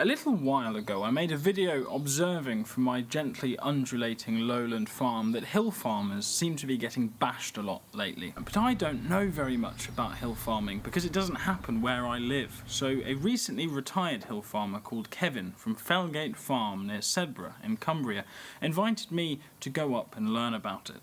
A little while ago I made a video observing from my gently undulating lowland farm that hill farmers seem to be getting bashed a lot lately. But I don't know very much about hill farming because it doesn't happen where I live. So a recently retired hill farmer called Kevin from Fellgate Farm near Sedbergh in Cumbria invited me to go up and learn about it.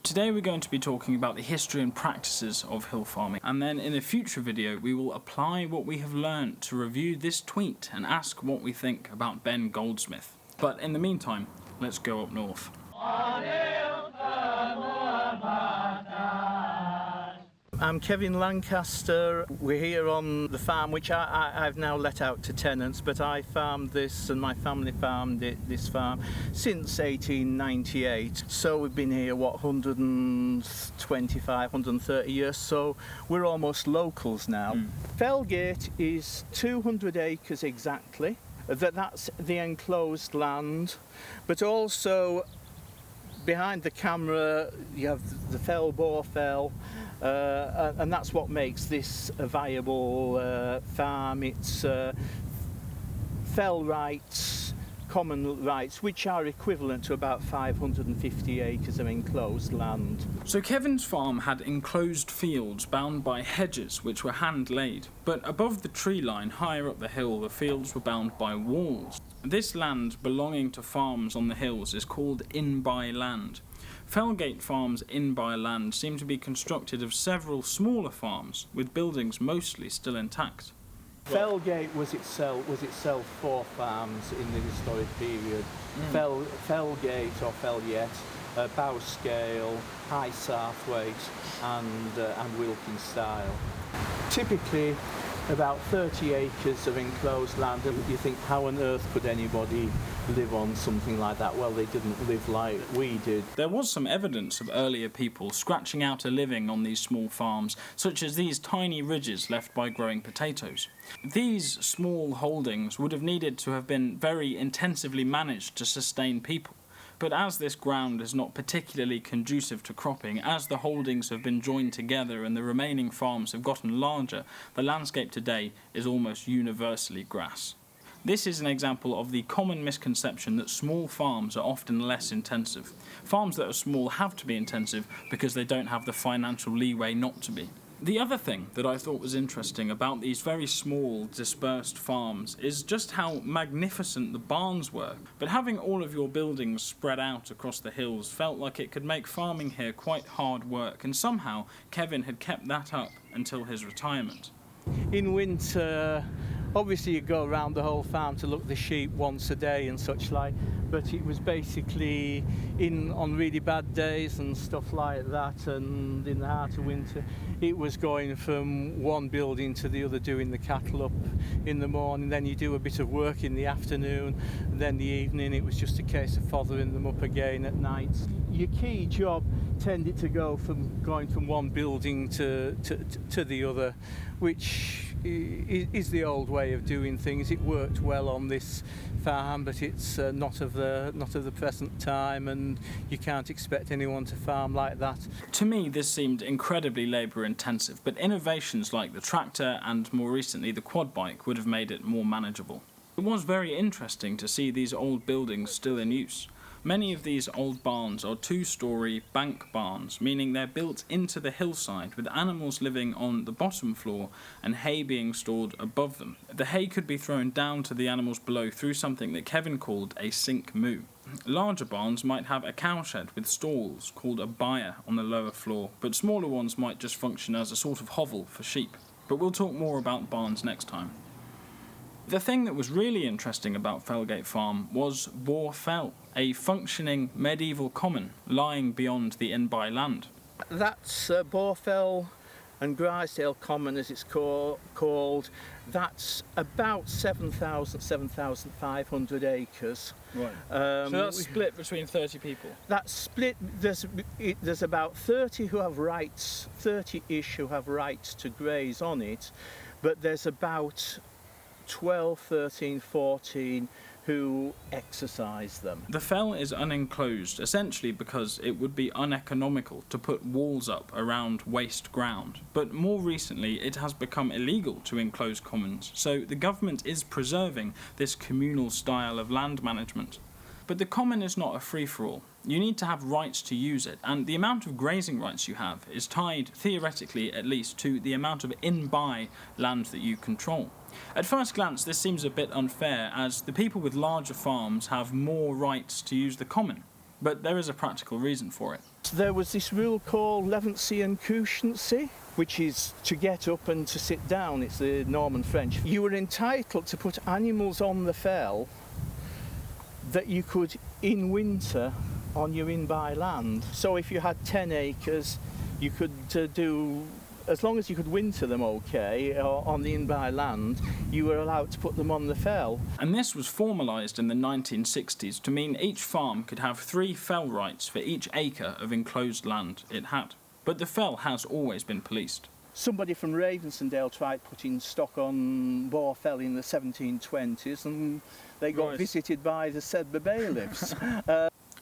Today we're going to be talking about the history and practices of hill farming, and then in a future video we will apply what we have learnt to review this tweet and ask what we think about Ben Goldsmith. But in the meantime, let's go up north. I'm Kevin Lancaster. We're here on the farm which I've now let out to tenants, but I farmed this and my family farmed this farm since 1898. So we've been here, 125, 130 years, so we're almost locals now. Fellgate is 200 acres exactly. That's the enclosed land, but also behind the camera you have the Baugh Fell, and that's what makes this a viable farm. It's fell rights, common rights, which are equivalent to about 550 acres of enclosed land. So Kevin's farm had enclosed fields bound by hedges which were hand-laid, but above the tree line higher up the hill the fields were bound by walls. This land belonging to farms on the hills is called in-by land. Fellgate Farm's in-by land seemed to be constructed of several smaller farms, with buildings mostly still intact. Fellgate was itself four farms in the historic period. Fellgate or Fellgate, Bowscale, High Sarthwaite and Wilkins Style. Typically about 30 acres of enclosed land, and you think, how on earth could anybody live on something like that? Well, they didn't live like we did. There was some evidence of earlier people scratching out a living on these small farms, such as these tiny ridges left by growing potatoes. These small holdings would have needed to have been very intensively managed to sustain people. But as this ground is not particularly conducive to cropping, as the holdings have been joined together and the remaining farms have gotten larger, the landscape today is almost universally grass. This is an example of the common misconception that small farms are often less intensive. Farms that are small have to be intensive because they don't have the financial leeway not to be. The other thing that I thought was interesting about these very small, dispersed farms is just how magnificent the barns were. But having all of your buildings spread out across the hills felt like it could make farming here quite hard work, and somehow Kevin had kept that up until his retirement. In winter, obviously you go around the whole farm to look at the sheep once a day and such like, but it was basically on really bad days and stuff like that, and in the heart of winter it was going from one building to the other, doing the cattle up in the morning, then you do a bit of work in the afternoon, and then the evening it was just a case of fothering them up again at night. Your key job tended to go from going from one building to the other, which is the old way of doing things. It worked well on this farm, but it's not of the present time, and you can't expect anyone to farm like that. To me, this seemed incredibly labour-intensive, but innovations like the tractor and more recently the quad bike would have made it more manageable. It was very interesting to see these old buildings still in use. Many of these old barns are two-storey bank barns, meaning they're built into the hillside with animals living on the bottom floor and hay being stored above them. The hay could be thrown down to the animals below through something that Kevin called a sink moo. Larger barns might have a cowshed with stalls called a byre on the lower floor, but smaller ones might just function as a sort of hovel for sheep. But we'll talk more about barns next time. The thing that was really interesting about Fellgate Farm was Baugh Fell, a functioning medieval common lying beyond the in-by land. That's Baugh Fell and Grizedale Common, as it's called. That's about 7,500 acres. Right. So that's split between 30 people? That's split. There's about 30 who have rights, 30-ish who have rights to graze on it, but there's about 12, 13, 14 who exercise them. The fell is unenclosed essentially because it would be uneconomical to put walls up around waste ground, but more recently it has become illegal to enclose commons, so the government is preserving this communal style of land management. But the common is not a free-for-all. You need to have rights to use it, and the amount of grazing rights you have is tied, theoretically at least, to the amount of in-by land that you control. At first glance, this seems a bit unfair, as the people with larger farms have more rights to use the common, but there is a practical reason for it. There was this rule called levancy and cushiancy, which is to get up and to sit down. It's the Norman French. You were entitled to put animals on the fell that you could, in winter, on your in-by land. So if you had 10 acres, you could do, as long as you could winter them okay on the in-by land, you were allowed to put them on the fell. And this was formalised in the 1960s to mean each farm could have 3 fell rights for each acre of enclosed land it had. But the fell has always been policed. Somebody from Ravensdale tried putting stock on Baugh Fell in the 1720s, and they got visited by the Sedbergh bailiffs.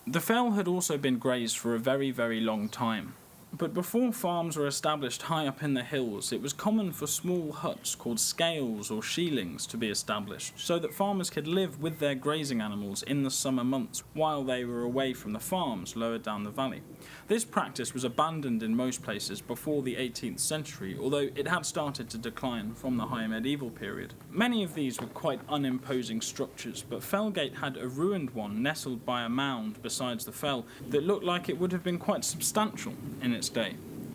The fell had also been grazed for a very, very long time. But before farms were established high up in the hills, it was common for small huts called scales or shielings to be established, so that farmers could live with their grazing animals in the summer months while they were away from the farms lower down the valley. This practice was abandoned in most places before the 18th century, although it had started to decline from the high medieval period. Many of these were quite unimposing structures, but Fellgate had a ruined one nestled by a mound besides the fell that looked like it would have been quite substantial in its day.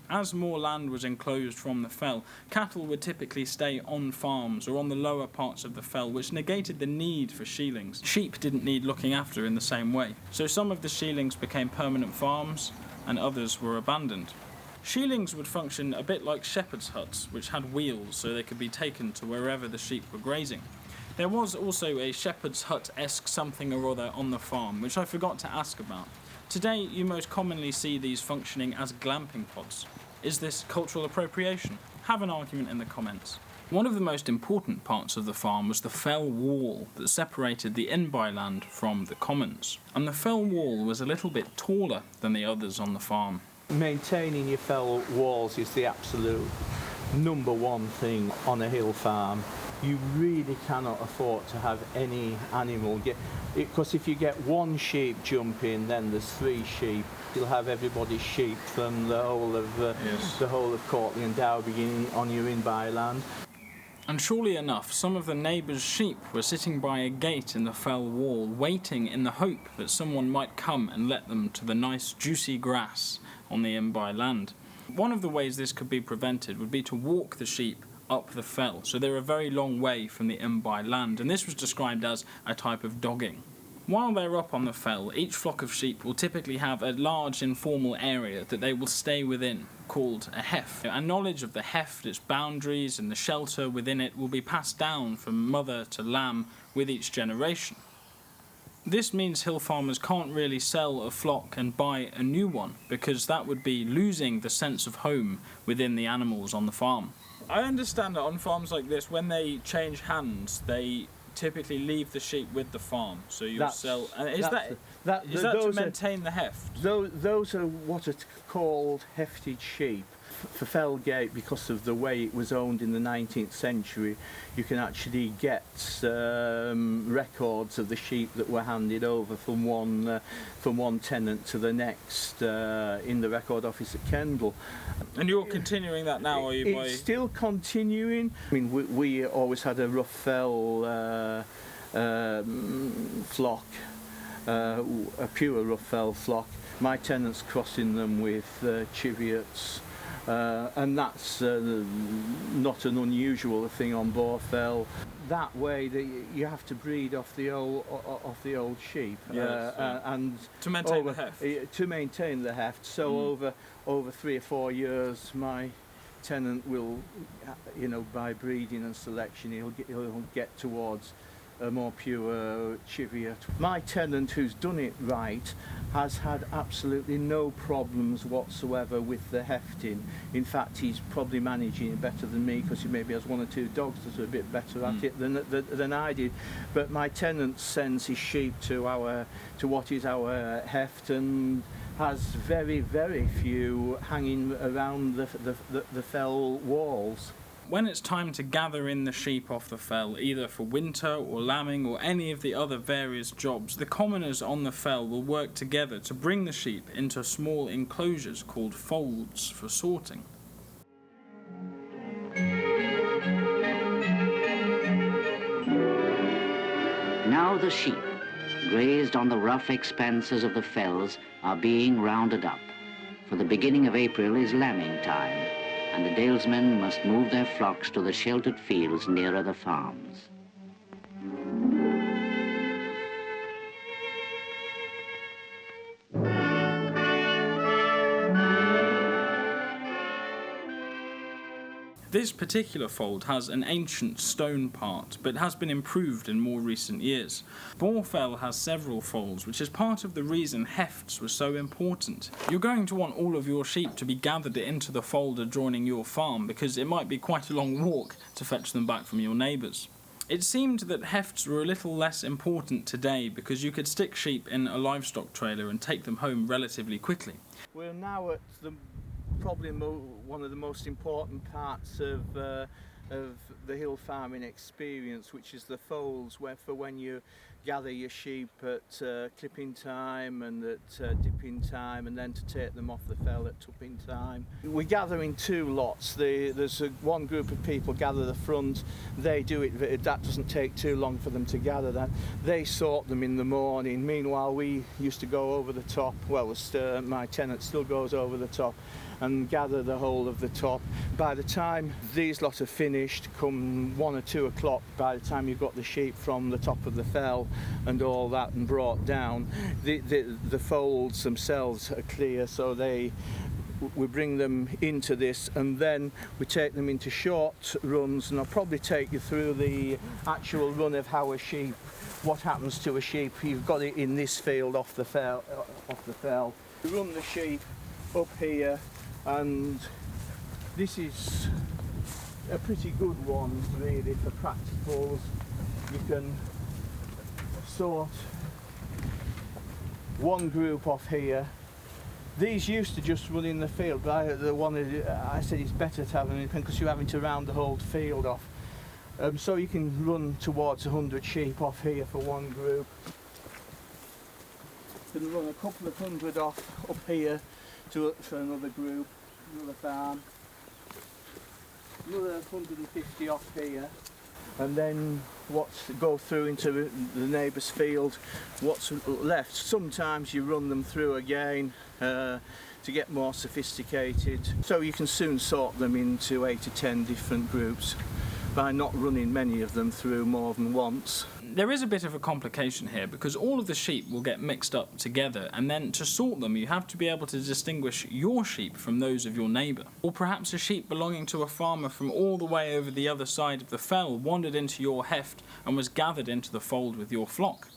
As more land was enclosed from the fell, cattle would typically stay on farms or on the lower parts of the fell, which negated the need for shielings. Sheep didn't need looking after in the same way, so some of the shielings became permanent farms and others were abandoned. Shielings would function a bit like shepherds' huts, which had wheels so they could be taken to wherever the sheep were grazing. There was also a shepherd's hut-esque something or other on the farm, which I forgot to ask about. Today, you most commonly see these functioning as glamping pods. Is this cultural appropriation? Have an argument in the comments. One of the most important parts of the farm was the fell wall that separated the in-by land from the commons. And the fell wall was a little bit taller than the others on the farm. Maintaining your fell walls is the absolute number one thing on a hill farm. You really cannot afford to have any animal get, because if you get one sheep jumping, then there's 3 sheep. You'll have everybody's sheep from the whole of Courtly and Derby on your in-by land. And surely enough, some of the neighbours' sheep were sitting by a gate in the fell wall, waiting in the hope that someone might come and let them to the nice juicy grass on the in-by land. One of the ways this could be prevented would be to walk the sheep up the fell, so they're a very long way from the in-by land, and this was described as a type of dogging. While they're up on the fell, each flock of sheep will typically have a large informal area that they will stay within, called a heft. And knowledge of the heft, its boundaries and the shelter within it will be passed down from mother to lamb with each generation. This means hill farmers can't really sell a flock and buy a new one, because that would be losing the sense of home within the animals on the farm. I understand that on farms like this, when they change hands, they typically leave the sheep with the farm, so you'll sell. And is that to maintain the heft? Those are what are called hefted sheep. For Fellgate, because of the way it was owned in the 19th century, you can actually get records of the sheep that were handed over from one tenant to the next in the record office at Kendal. And you're continuing that now, are you? It's still continuing. I mean, we always had a rough fell flock, a pure rough fell flock. My tenants crossing them with cheviots. And that's not an unusual thing on Baugh Fell. That way, you have to breed off the old sheep, and to maintain the heft. To maintain the heft. So over 3 or 4 years, my tenant will, by breeding and selection, he'll get towards a more pure cheviot. My tenant, who's done it right, has had absolutely no problems whatsoever with the hefting. In fact, he's probably managing it better than me, because he maybe has one or two dogs that are a bit better at it than I did. But my tenant sends his sheep to what is our heft, and has very, very few hanging around the fell walls. When it's time to gather in the sheep off the fell, either for winter or lambing or any of the other various jobs, the commoners on the fell will work together to bring the sheep into small enclosures called folds for sorting. Now the sheep, grazed on the rough expanses of the fells, are being rounded up. For the beginning of April is lambing time, and the dalesmen must move their flocks to the sheltered fields nearer the farms. This particular fold has an ancient stone part, but has been improved in more recent years. Baugh Fell has several folds, which is part of the reason hefts were so important. You're going to want all of your sheep to be gathered into the fold adjoining your farm, because it might be quite a long walk to fetch them back from your neighbours. It seemed that hefts were a little less important today, because you could stick sheep in a livestock trailer and take them home relatively quickly. We're now at probably one of the most important parts of the hill farming experience, which is the folds, for when you gather your sheep at clipping time and at dipping time, and then to take them off the fell at tupping time. We gather in two lots. There's one group of people gather the front. They do it, that doesn't take too long for them to gather that. They sort them in the morning. Meanwhile, we used to go over the top. Well, my tenant still goes over the top and gather the whole of the top. By the time these lot are finished, come 1 or 2 o'clock, by the time you've got the sheep from the top of the fell and all that and brought down, the folds themselves are clear, so we bring them into this, and then we take them into short runs, and I'll probably take you through the actual run of how what happens to a sheep. You've got it in this field off the fell. You run the sheep up here, and this is a pretty good one really for practicals. You can sort one group off here. These used to just run in the field, but I said it's better to have them in because you're having to round the whole field off. So you can run towards 100 sheep off here for one group. You can run a couple of hundred off up here for another group, another farm. Another 150 off here, and then go through into the neighbour's field. What's left, sometimes you run them through again to get more sophisticated, so you can soon sort them into 8 to 10 different groups by not running many of them through more than once. There is a bit of a complication here, because all of the sheep will get mixed up together, and then to sort them you have to be able to distinguish your sheep from those of your neighbour. Or perhaps a sheep belonging to a farmer from all the way over the other side of the fell wandered into your heft and was gathered into the fold with your flock.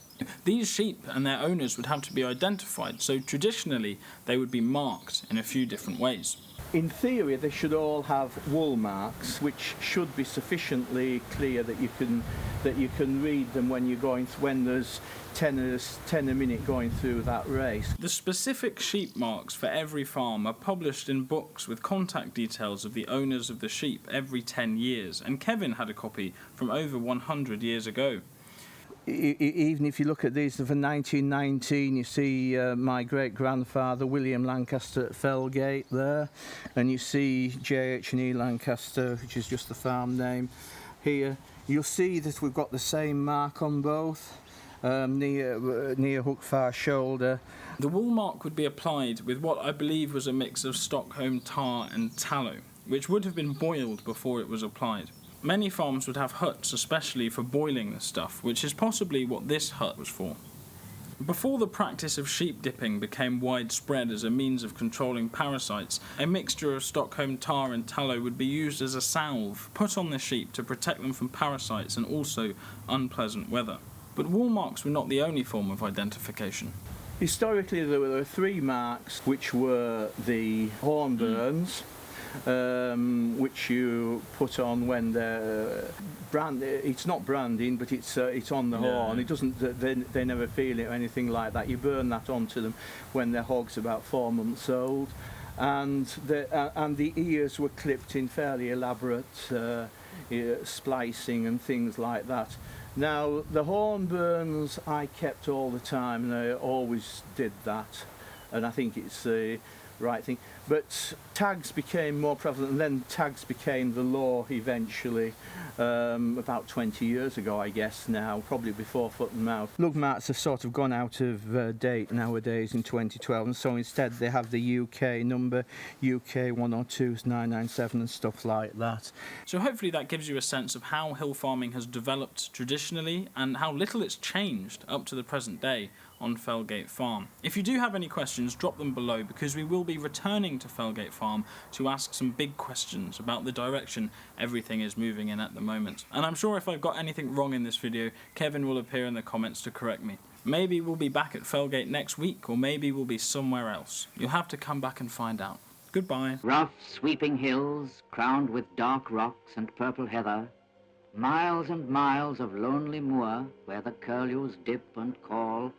These sheep and their owners would have to be identified, so traditionally they would be marked in a few different ways. In theory, they should all have wool marks, which should be sufficiently clear that you can read them when there's 10 a minute going through that race. The specific sheep marks for every farm are published in books with contact details of the owners of the sheep every 10 years, and Kevin had a copy from over 100 years ago. Even if you look at these for 1919, you see my great-grandfather William Lancaster at Fellgate there, and you see J.H.E. Lancaster, which is just the farm name here. You'll see that we've got the same mark on both, near Hookfar shoulder. The wool mark would be applied with what I believe was a mix of Stockholm tar and tallow, which would have been boiled before it was applied. Many farms would have huts especially for boiling the stuff, which is possibly what this hut was for. Before the practice of sheep dipping became widespread as a means of controlling parasites, a mixture of Stockholm tar and tallow would be used as a salve put on the sheep to protect them from parasites and also unpleasant weather. But wool marks were not the only form of identification. Historically, there were three marks, which were the hornburns, which you put on when they're it's not branding, but it's on the horn. It doesn't. They never feel it or anything like that. You burn that onto them when their hog's about 4 months old, and the ears were clipped in fairly elaborate splicing and things like that. Now, the hornburns I kept all the time, and I always did that, and I think it's the right thing. But tags became more prevalent, and then tags became the law eventually, about 20 years ago, I guess now, probably before foot and mouth. Lug marks have sort of gone out of date nowadays in 2012, and so instead they have the UK number, UK 102997 and stuff like that. So hopefully that gives you a sense of how hill farming has developed traditionally and how little it's changed up to the present day on Fellgate Farm. If you do have any questions, drop them below, because we will be returning to Fellgate Farm to ask some big questions about the direction everything is moving in at the moment. And I'm sure if I've got anything wrong in this video, Kevin will appear in the comments to correct me. Maybe we'll be back at Fellgate next week, or maybe we'll be somewhere else. You'll have to come back and find out. Goodbye. Rough, sweeping hills, crowned with dark rocks and purple heather, miles and miles of lonely moor where the curlews dip and call,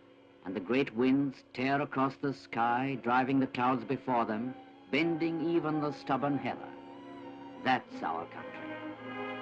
and the great winds tear across the sky, driving the clouds before them, bending even the stubborn heather. That's our country.